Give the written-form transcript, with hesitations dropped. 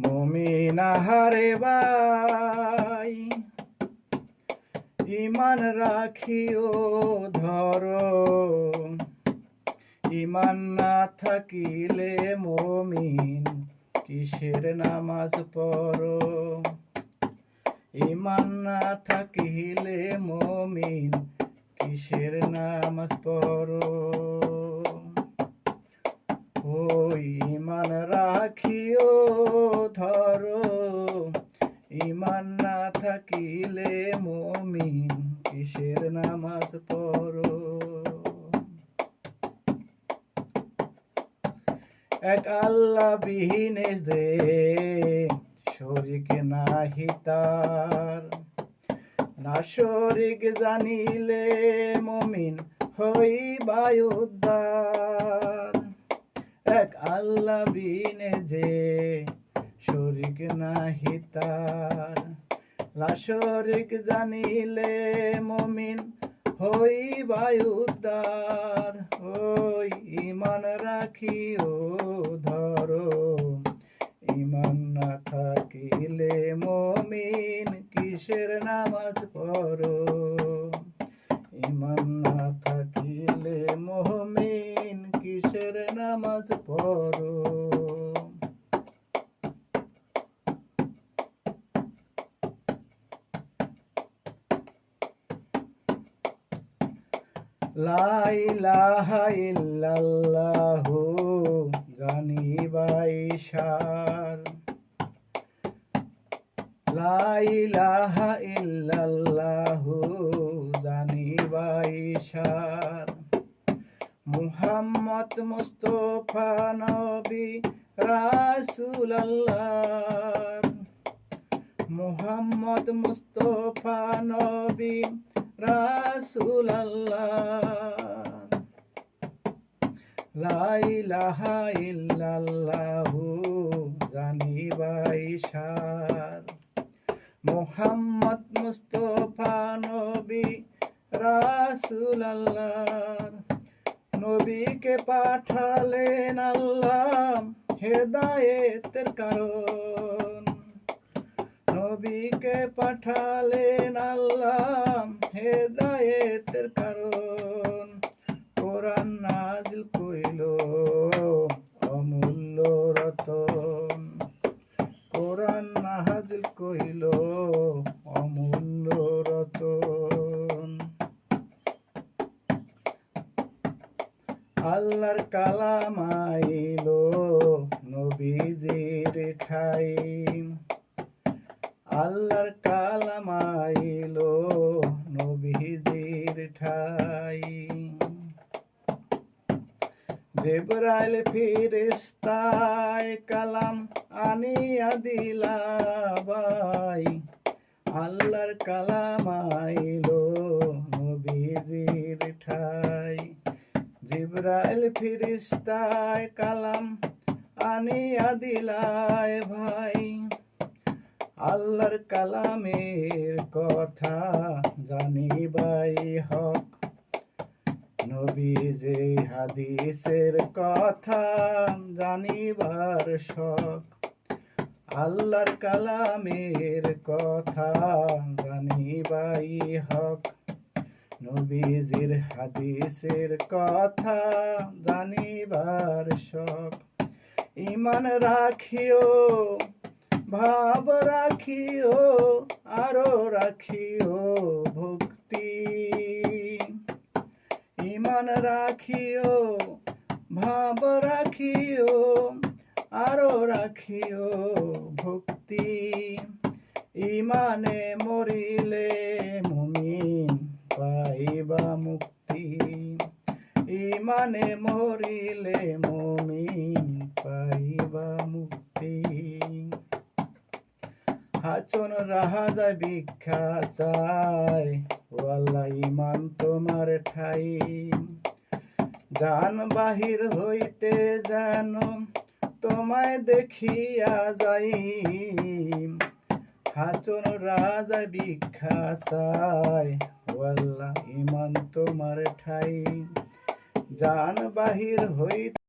মুমিন আহারে ভাই, ইমান রাখিও ধরো। ইমান না থাকিলে মুমিন কিসের নামাজ পড়ো। ইমান না থাকিলে মুমিন কিসের নামাজ পড়ো। ওই ইমান রাখিও ধরো। ইমান না থাকিলে মুমিন কিসের নামাজ পড়ো। এক আল্লাহ বিহীনে যে শরীক নাহি তার। না শরীক জানিলে মুমিন হইবা উদ্ধার। এক আল্লাহ বিনে যে শরীক নাহি তার। না শরীক জানিলে মুমিন হইবা উদ্ধার। ওই ইমান রাখিও ধরো। ইমান না থাকিলে মুমিন কিসের নামাজ পড়ো। ইমান না থাকিলে মুমিন কিসের নামাজ পড়ো। লা ইলাহা ইল্লাল্লাহু জানিবাই সার। লা ইলাহা ইল্লাল্লাহু জানিবাই সার। মুহাম্মদ মুস্তাফা নবী রাসূলুল্লাহ। মুহাম্মদ মুস্তাফা নবী রাসূলুল্লাহ। লা ইলাহা ইল্লাল্লাহু জানিবাই সার। মুহাম্মদ মুস্তাফা নবী রাসূলুল্লাহ। নবীকে পাঠালেন আল্লাহ হেদায়েতের কারণ। নবীকে পাঠালেন আল্লাহ হেদায়েতের কারণ। কোরআন নাজিল কইল অমূল্য রতন। কোরআন নাজিল কইল অমূল্য রতন। আল্লাহর কালাম আইলো নবীজির ঠাই। আল্লাহর কালাম আইলো নবীজির ঠাই। জিবরাইল ফেরেশতায় কালাম আনিয়া দিলা ভাই। আল্লাহর কালাম আইলো নবীজির ঠাই। জিবরাইল ফেরেশতায় কালাম আনিয়া দিলায় ভাই। আল্লাহর কালামের কথা জানিবাই হক। নবীজি হাদিসের কথা জানিবার শখ। আল্লাহর কালামের কথা জানিবাই হক। নবীজির হাদিসের কথা জানিবার শখ। ইমান রাখিও ভাব রাখিও আরো রাখিও ভক্তি। ইমান রাখিও ভাব রাখিও আরো রাখিও ভক্তি। ইমানে মরিলে মুমিন পাইবা মুক্তি। ইমানে মরিলে মুমিন পাইবা মুক্তি। হাচন রাজা ভিক্ষা চায় ও আল্লাহ ইমান তোমার ঠাই। জান বাহির হইতে যেন তোমায় দেখিয়া যাই। হাচন রাজা ভিক্ষা চায় ও আল্লাহ ইমান তোমার ঠাই। জান বাহির হইতে